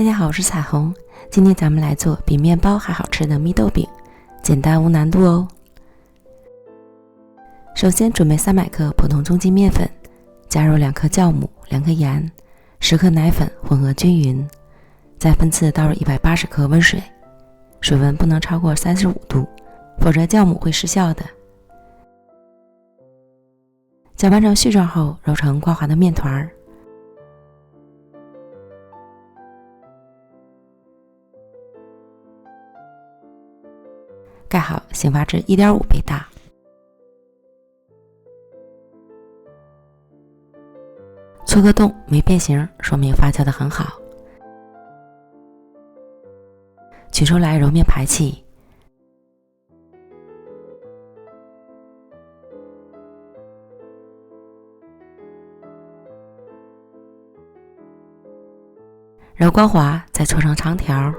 大家好，我是彩虹。今天咱们来做比面包还好吃的蜜豆饼，简单无难度哦。首先准备300克普通中筋面粉，加入2克酵母、2克盐、10克奶粉，混合均匀，再分次倒入180克温水，水温不能超过35度，否则酵母会失效的。搅拌成絮状后，揉成光滑的面团。盖好，醒发至 1.5 倍大。戳个洞，没变形，说明发酵得很好。取出来揉面排气。揉光滑，再搓成长条。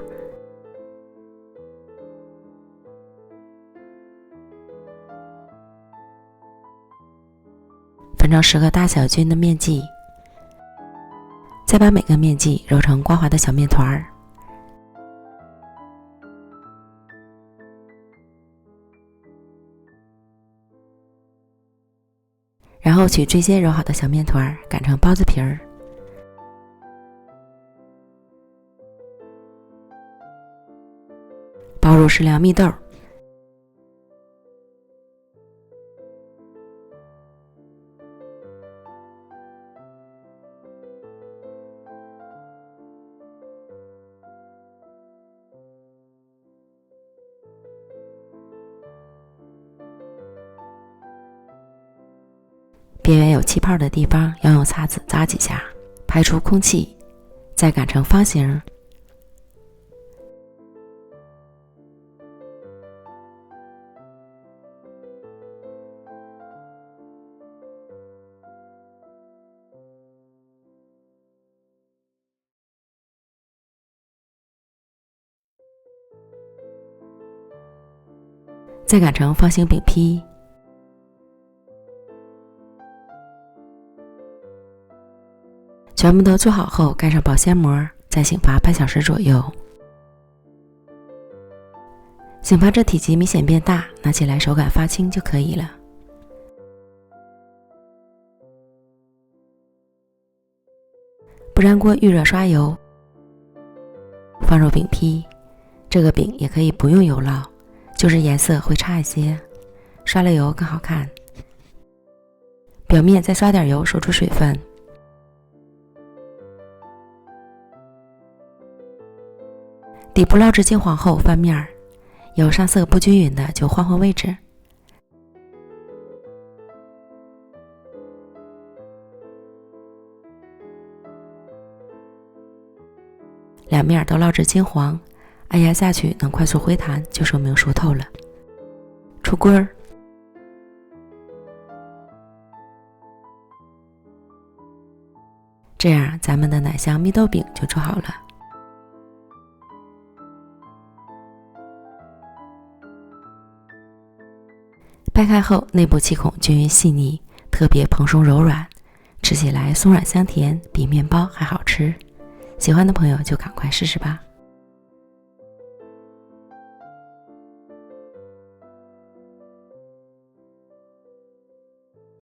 分成10个大小均匀的面剂，再把每个面剂揉成光滑的小面团儿。然后取最先揉好的小面团儿擀成包子皮儿，包入适量蜜豆，边缘有气泡的地方要用擦子扎几下，排出空气，再擀成方形。再擀成方形饼坯。全部都做好后，盖上保鲜膜，再醒发半小时左右。醒发至体积明显变大，拿起来手感发轻就可以了。不粘锅预热刷油，放入饼坯。这个饼也可以不用油烙，就是颜色会差一些，刷了油更好看。表面再刷点油，收出水分。底部烙至金黄后翻面，有上色不均匀的就换位置。两面都烙至金黄，按压下去能快速回弹，就说明熟透了。出锅儿。这样咱们的奶香蜜豆饼就做好了。掰开后，内部气孔均匀细腻，特别蓬松柔软，吃起来松软香甜，比面包还好吃。喜欢的朋友就赶快试试吧。